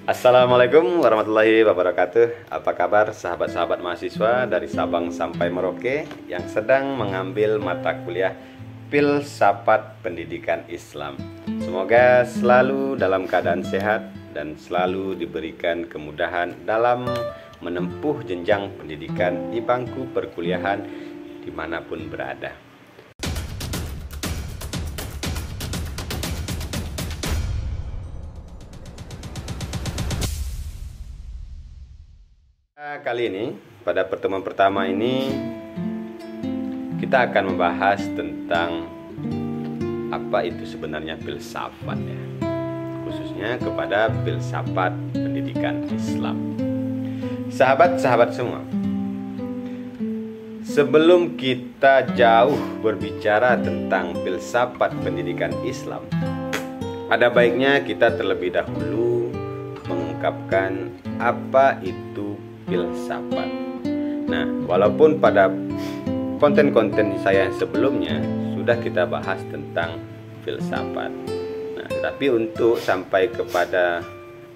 Assalamualaikum warahmatullahi wabarakatuh. Apa kabar sahabat-sahabat mahasiswa dari Sabang sampai Merauke yang sedang mengambil mata kuliah Filsafat Pendidikan Islam? Semoga selalu dalam keadaan sehat dan selalu diberikan kemudahan dalam menempuh jenjang pendidikan di bangku perkuliahan dimanapun berada. Kali ini, pada pertemuan pertama ini, kita akan membahas tentang apa itu sebenarnya filsafat ya, khususnya kepada filsafat pendidikan Islam. Sahabat-sahabat semua, sebelum kita jauh berbicara tentang filsafat pendidikan Islam, ada baiknya kita terlebih dahulu mengungkapkan apa itu filsafat. Nah, walaupun pada konten-konten saya sebelumnya sudah kita bahas tentang filsafat. Nah, tetapi untuk sampai kepada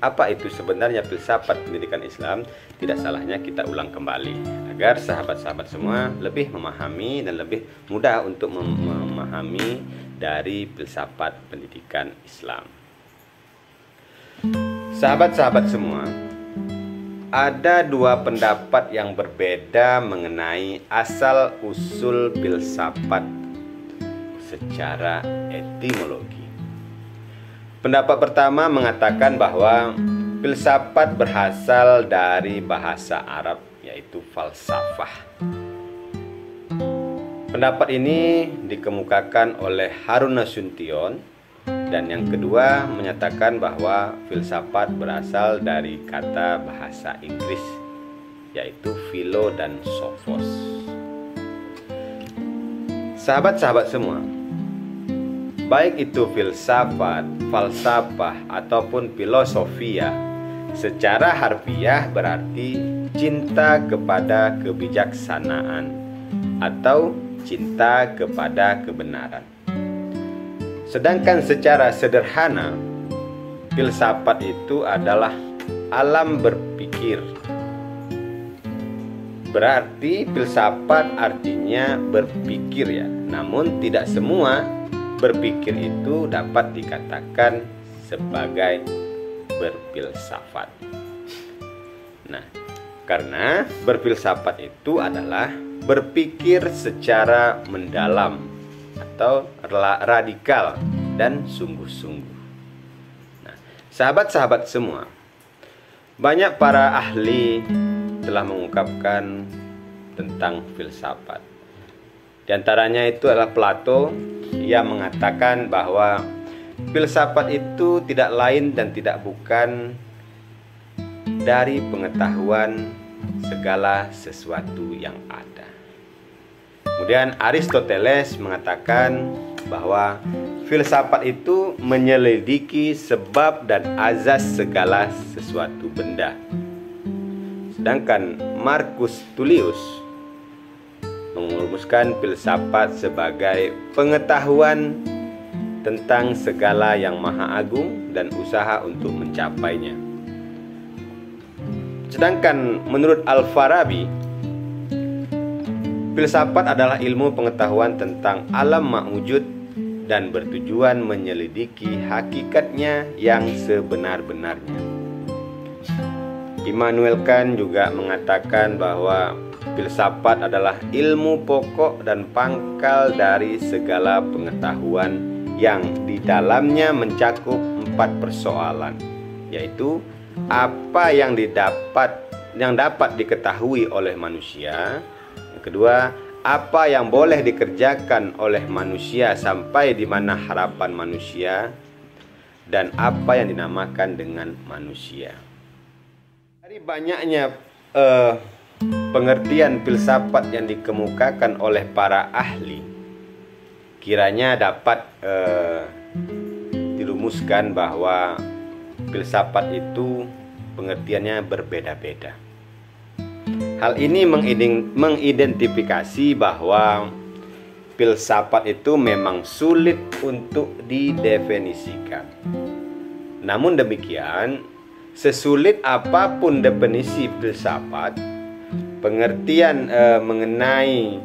apa itu sebenarnya filsafat pendidikan Islam, tidak salahnya kita ulang kembali agar sahabat-sahabat semua lebih memahami dan lebih mudah untuk memahami dari filsafat pendidikan Islam. Sahabat-sahabat semua, ada dua pendapat yang berbeda mengenai asal-usul filsafat secara etimologi. Pendapat pertama mengatakan bahwa filsafat berasal dari bahasa Arab, yaitu falsafah. Pendapat ini dikemukakan oleh Harun Nasution. Dan yang kedua menyatakan bahwa filsafat berasal dari kata bahasa Inggris, yaitu philo dan sophos. Sahabat-sahabat semua, baik itu filsafat, falsafah ataupun filosofia, secara harfiah berarti cinta kepada kebijaksanaan atau cinta kepada kebenaran. Sedangkan secara sederhana, filsafat itu adalah alam berpikir. Berarti filsafat artinya berpikir ya. Namun tidak semua berpikir itu dapat dikatakan sebagai berfilsafat. Nah, karena berfilsafat itu adalah berpikir secara mendalam atau radikal dan sungguh-sungguh. Nah, sahabat-sahabat semua, banyak para ahli telah mengungkapkan tentang filsafat. Di antaranya itu adalah Plato yang mengatakan bahwa filsafat itu tidak lain dan tidak bukan dari pengetahuan segala sesuatu yang ada. Kemudian Aristoteles mengatakan bahwa filsafat itu menyelidiki sebab dan azas segala sesuatu benda. Sedangkan Marcus Tullius merumuskan filsafat sebagai pengetahuan tentang segala yang maha agung dan usaha untuk mencapainya. Sedangkan menurut Al-Farabi, filsafat adalah ilmu pengetahuan tentang alam ma'wujud dan bertujuan menyelidiki hakikatnya yang sebenar-benarnya. Immanuel Kant juga mengatakan bahwa filsafat adalah ilmu pokok dan pangkal dari segala pengetahuan yang di dalamnya mencakup 4 persoalan, yaitu apa yang dapat diketahui oleh manusia. Kedua, apa yang boleh dikerjakan oleh manusia sampai di mana harapan manusia, dan apa yang dinamakan dengan manusia. Dari banyaknya pengertian filsafat yang dikemukakan oleh para ahli, kiranya dapat dirumuskan bahwa filsafat itu pengertiannya berbeda-beda. Hal ini mengidentifikasi bahwa filsafat itu memang sulit untuk didefinisikan. Namun demikian, sesulit apapun definisi filsafat, pengertian mengenai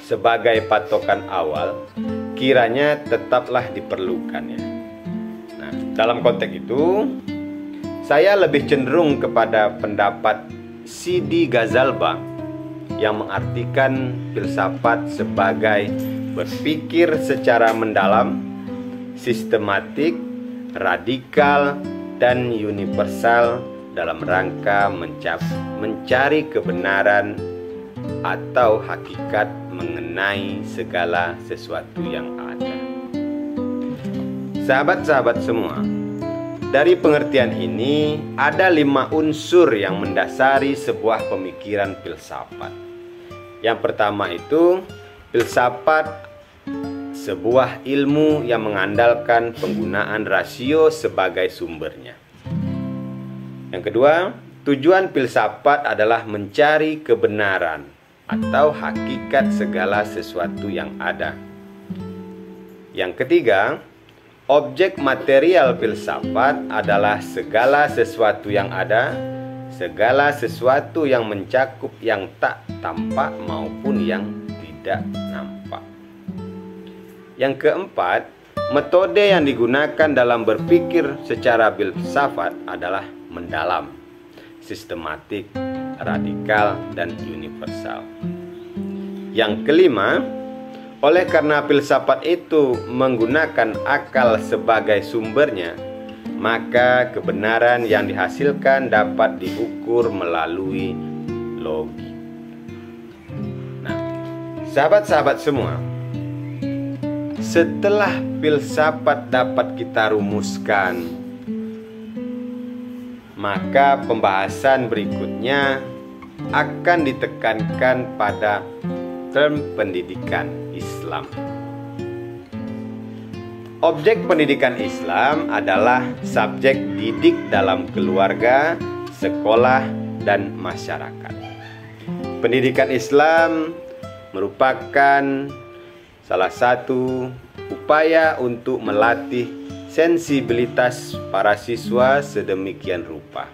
sebagai patokan awal kiranya tetaplah diperlukan ya. Nah, dalam konteks itu saya lebih cenderung kepada pendapat Sidi Ghazalba yang mengartikan filsafat sebagai berpikir secara mendalam, sistematik, radikal, dan universal dalam rangka mencari kebenaran atau hakikat mengenai segala sesuatu yang ada. Sahabat-sahabat semua, dari pengertian ini ada 5 unsur yang mendasari sebuah pemikiran filsafat. Yang pertama itu, filsafat sebuah ilmu yang mengandalkan penggunaan rasio sebagai sumbernya. Yang kedua, tujuan filsafat adalah mencari kebenaran atau hakikat segala sesuatu yang ada. Yang ketiga, objek material filsafat adalah segala sesuatu yang ada, segala sesuatu yang mencakup yang tak tampak maupun yang tidak nampak. Yang keempat, metode yang digunakan dalam berpikir secara filsafat adalah mendalam, sistematik, radikal, dan universal. Yang kelima, oleh karena filsafat itu menggunakan akal sebagai sumbernya, maka kebenaran yang dihasilkan dapat diukur melalui logik. Nah, sahabat-sahabat semua, setelah filsafat dapat kita rumuskan, maka pembahasan berikutnya akan ditekankan pada term pendidikan Islam. Objek pendidikan Islam adalah subjek didik dalam keluarga, sekolah, dan masyarakat. Pendidikan Islam merupakan salah satu upaya untuk melatih sensibilitas para siswa sedemikian rupa,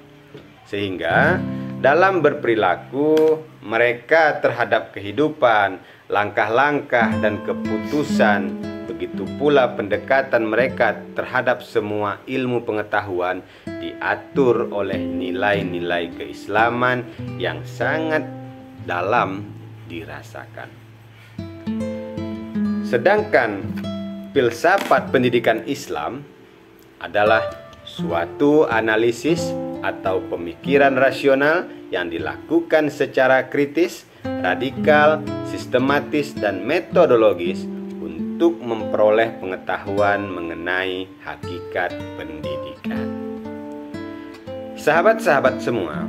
sehingga dalam berperilaku mereka terhadap kehidupan, langkah-langkah dan keputusan, begitu pula pendekatan mereka terhadap semua ilmu pengetahuan diatur oleh nilai-nilai keislaman yang sangat dalam dirasakan. Sedangkan filsafat pendidikan Islam adalah suatu analisis atau pemikiran rasional yang dilakukan secara kritis, radikal, sistematis, dan metodologis untuk memperoleh pengetahuan mengenai hakikat pendidikan. Sahabat-sahabat semua,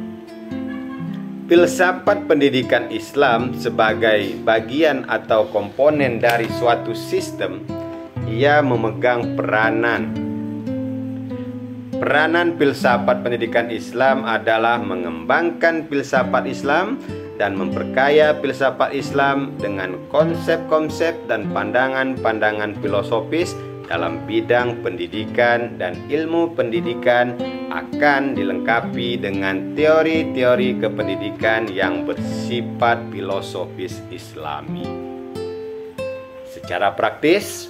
filsafat pendidikan Islam sebagai bagian atau komponen dari suatu sistem, ia memegang Peranan filsafat pendidikan Islam adalah mengembangkan filsafat Islam dan memperkaya filsafat Islam dengan konsep-konsep dan pandangan-pandangan filosofis dalam bidang pendidikan, dan ilmu pendidikan akan dilengkapi dengan teori-teori kependidikan yang bersifat filosofis Islami. Secara praktis,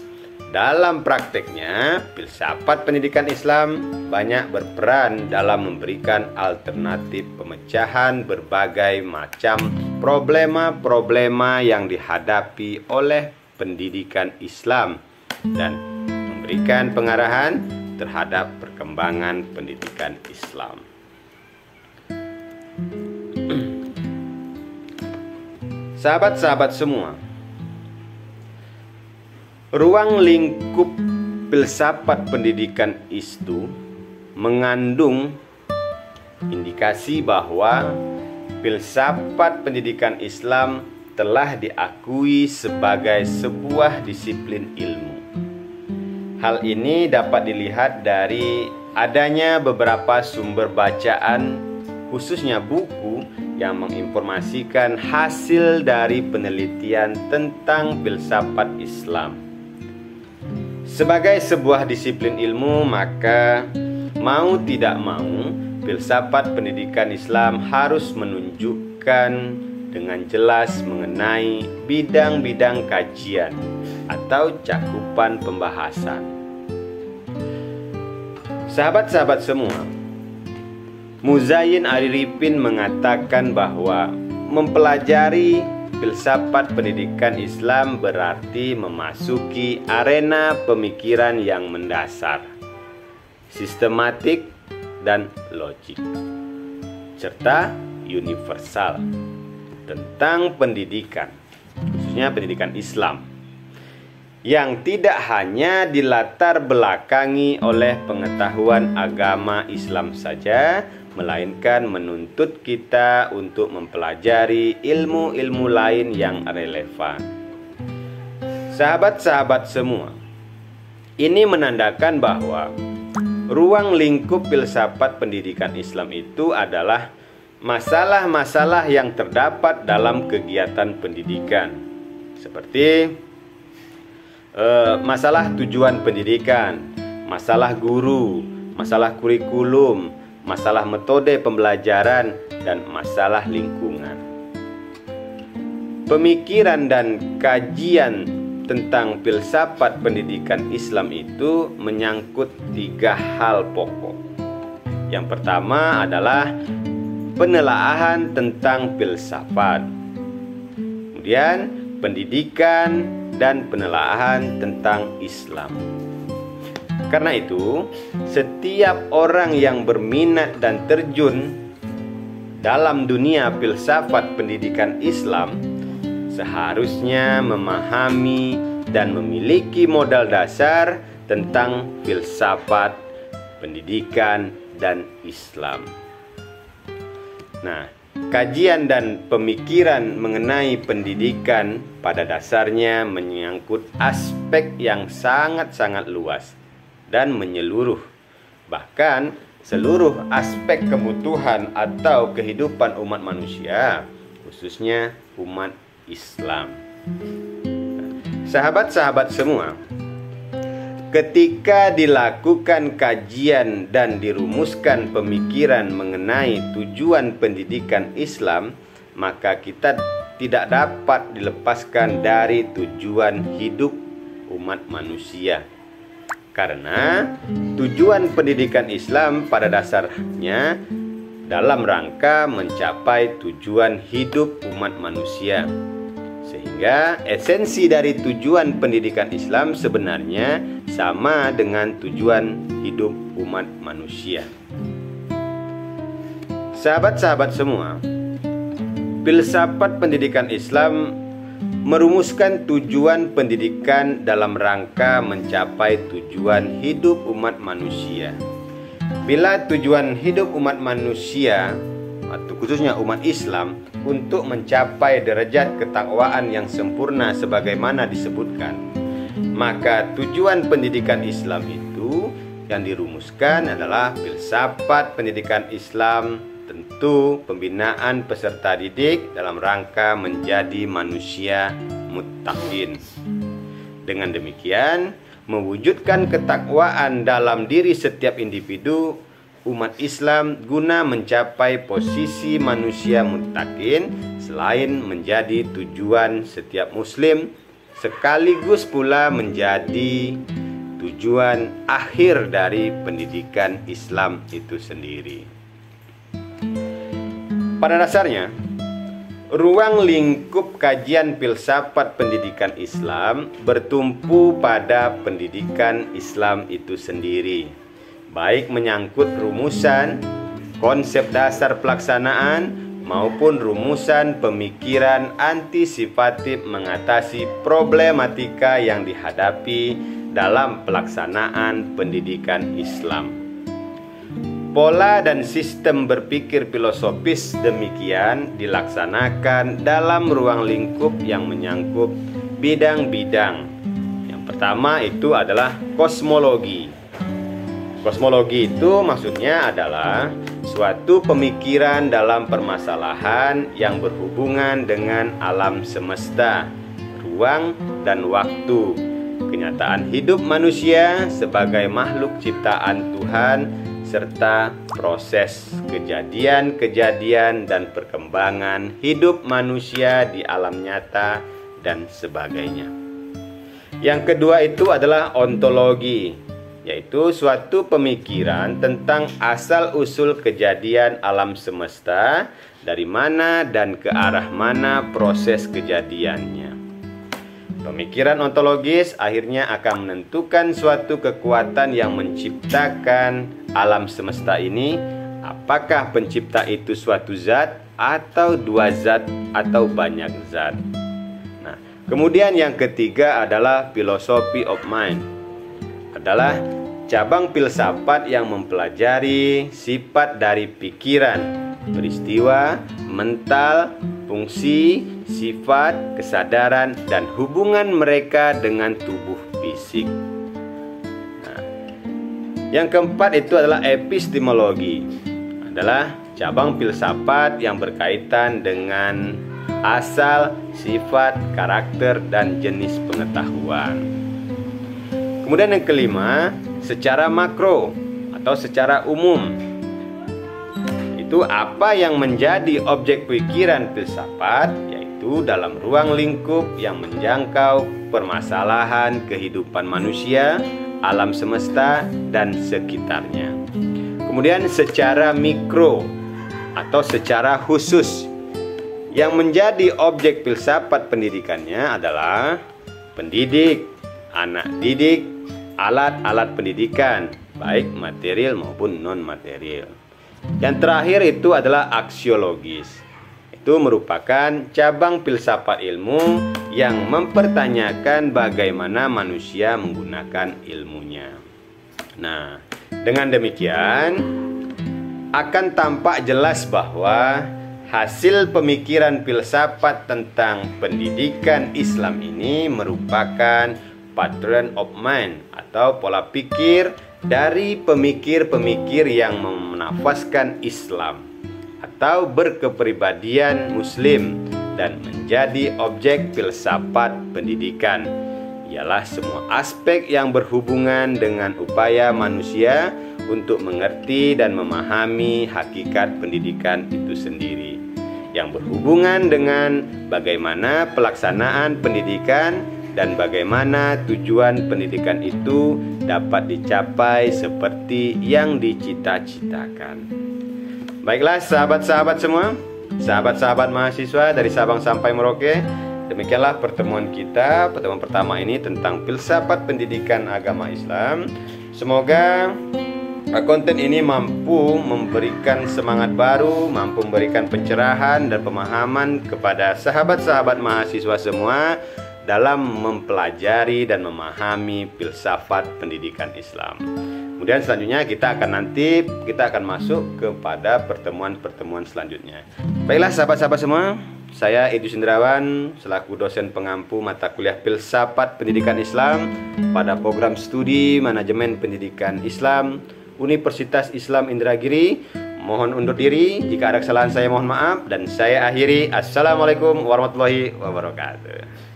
dalam prakteknya, filsafat pendidikan Islam banyak berperan dalam memberikan alternatif pemecahan berbagai macam problema-problema yang dihadapi oleh pendidikan Islam dan memberikan pengarahan terhadap perkembangan pendidikan Islam. Sahabat-sahabat semua, ruang lingkup filsafat pendidikan itu mengandung indikasi bahwa filsafat pendidikan Islam telah diakui sebagai sebuah disiplin ilmu. Hal ini dapat dilihat dari adanya beberapa sumber bacaan, khususnya buku yang menginformasikan hasil dari penelitian tentang filsafat Islam. Sebagai sebuah disiplin ilmu, maka mau tidak mau, filsafat pendidikan Islam harus menunjukkan dengan jelas mengenai bidang-bidang kajian atau cakupan pembahasan. Sahabat-sahabat semua, Muzayyin Arifin mengatakan bahwa mempelajari filsafat pendidikan Islam berarti memasuki arena pemikiran yang mendasar, sistematik dan logik, serta universal tentang pendidikan, khususnya pendidikan Islam, yang tidak hanya dilatar belakangi oleh pengetahuan agama Islam saja, melainkan menuntut kita untuk mempelajari ilmu-ilmu lain yang relevan. Sahabat-sahabat semua, ini menandakan bahwa ruang lingkup filsafat pendidikan Islam itu adalah masalah-masalah yang terdapat dalam kegiatan pendidikan, seperti masalah tujuan pendidikan, masalah guru, masalah kurikulum, masalah metode pembelajaran, dan masalah lingkungan. Pemikiran dan kajian tentang filsafat pendidikan Islam itu menyangkut 3 hal pokok. Yang pertama adalah penelaahan tentang filsafat, kemudian pendidikan dan penelaahan tentang Islam. Karena itu, setiap orang yang berminat dan terjun dalam dunia filsafat pendidikan Islam seharusnya memahami dan memiliki modal dasar tentang filsafat pendidikan dan Islam. Nah, kajian dan pemikiran mengenai pendidikan pada dasarnya menyangkut aspek yang sangat-sangat luas dan menyeluruh, bahkan seluruh aspek kebutuhan atau kehidupan umat manusia, khususnya umat Islam. Sahabat-sahabat semua, ketika dilakukan kajian dan dirumuskan pemikiran mengenai tujuan pendidikan Islam, maka kita tidak dapat dilepaskan dari tujuan hidup umat manusia. Karena tujuan pendidikan Islam pada dasarnya dalam rangka mencapai tujuan hidup umat manusia. Sehingga esensi dari tujuan pendidikan Islam sebenarnya sama dengan tujuan hidup umat manusia. Sahabat-sahabat semua, filsafat pendidikan Islam merumuskan tujuan pendidikan dalam rangka mencapai tujuan hidup umat manusia. Bila tujuan hidup umat manusia, atau khususnya umat Islam, untuk mencapai derajat ketakwaan yang sempurna sebagaimana disebutkan, maka tujuan pendidikan Islam itu yang dirumuskan adalah filsafat pendidikan Islam, tentu pembinaan peserta didik dalam rangka menjadi manusia muttaqin. Dengan demikian, mewujudkan ketakwaan dalam diri setiap individu umat Islam guna mencapai posisi manusia muttaqin, selain menjadi tujuan setiap muslim, sekaligus pula menjadi tujuan akhir dari pendidikan Islam itu sendiri. Pada dasarnya, ruang lingkup kajian filsafat pendidikan Islam bertumpu pada pendidikan Islam itu sendiri, baik menyangkut rumusan, konsep dasar pelaksanaan, maupun rumusan pemikiran antisipatif mengatasi problematika yang dihadapi dalam pelaksanaan pendidikan Islam. Pola dan sistem berpikir filosofis demikian dilaksanakan dalam ruang lingkup yang menyangkut bidang-bidang. Yang pertama itu adalah kosmologi. Kosmologi itu maksudnya adalah suatu pemikiran dalam permasalahan yang berhubungan dengan alam semesta, ruang dan waktu, kenyataan hidup manusia sebagai makhluk ciptaan Tuhan, serta proses kejadian-kejadian dan perkembangan hidup manusia di alam nyata dan sebagainya. Yang kedua itu adalah ontologi, yaitu suatu pemikiran tentang asal-usul kejadian alam semesta, dari mana dan ke arah mana proses kejadiannya. Pemikiran ontologis akhirnya akan menentukan suatu kekuatan yang menciptakan alam semesta ini, apakah pencipta itu suatu zat atau dua zat atau banyak zat. Nah, kemudian yang ketiga adalah philosophy of mind, adalah cabang filsafat yang mempelajari sifat dari pikiran, peristiwa, mental, fungsi, sifat, kesadaran, dan hubungan mereka dengan tubuh fisik. Nah, yang keempat itu adalah epistemologi, adalah cabang filsafat yang berkaitan dengan asal, sifat, karakter, dan jenis pengetahuan. Kemudian yang kelima, secara makro atau secara umum, itu apa yang menjadi objek pikiran filsafat, yaitu dalam ruang lingkup yang menjangkau permasalahan kehidupan manusia, alam semesta, dan sekitarnya. Kemudian secara mikro atau secara khusus, yang menjadi objek filsafat pendidikannya adalah pendidik, anak didik, alat-alat pendidikan, baik material maupun non-material. Yang terakhir itu adalah aksiologis. Itu merupakan cabang filsafat ilmu yang mempertanyakan bagaimana manusia menggunakan ilmunya. Nah, dengan demikian akan tampak jelas bahwa hasil pemikiran filsafat tentang pendidikan Islam ini merupakan pattern of mind atau pola pikir dari pemikir-pemikir yang menafaskan Islam atau berkepribadian Muslim dan menjadi objek filsafat pendidikan. Ialah semua aspek yang berhubungan dengan upaya manusia untuk mengerti dan memahami hakikat pendidikan itu sendiri, yang berhubungan dengan bagaimana pelaksanaan pendidikan dan bagaimana tujuan pendidikan itu dapat dicapai seperti yang dicita-citakan. Baiklah sahabat-sahabat semua, sahabat-sahabat mahasiswa dari Sabang sampai Merauke, demikianlah pertemuan kita, pertemuan pertama ini tentang filsafat pendidikan agama Islam. Semoga konten ini mampu memberikan semangat baru, mampu memberikan pencerahan dan pemahaman kepada sahabat-sahabat mahasiswa semua dalam mempelajari dan memahami filsafat pendidikan Islam. Kemudian selanjutnya kita akan masuk kepada pertemuan-pertemuan selanjutnya. Baiklah sahabat-sahabat semua, saya Idris Indrawan selaku dosen pengampu mata kuliah Filsafat Pendidikan Islam pada program studi Manajemen Pendidikan Islam Universitas Islam Indragiri. Mohon undur diri, jika ada kesalahan saya mohon maaf, dan saya akhiri. Assalamualaikum warahmatullahi wabarakatuh.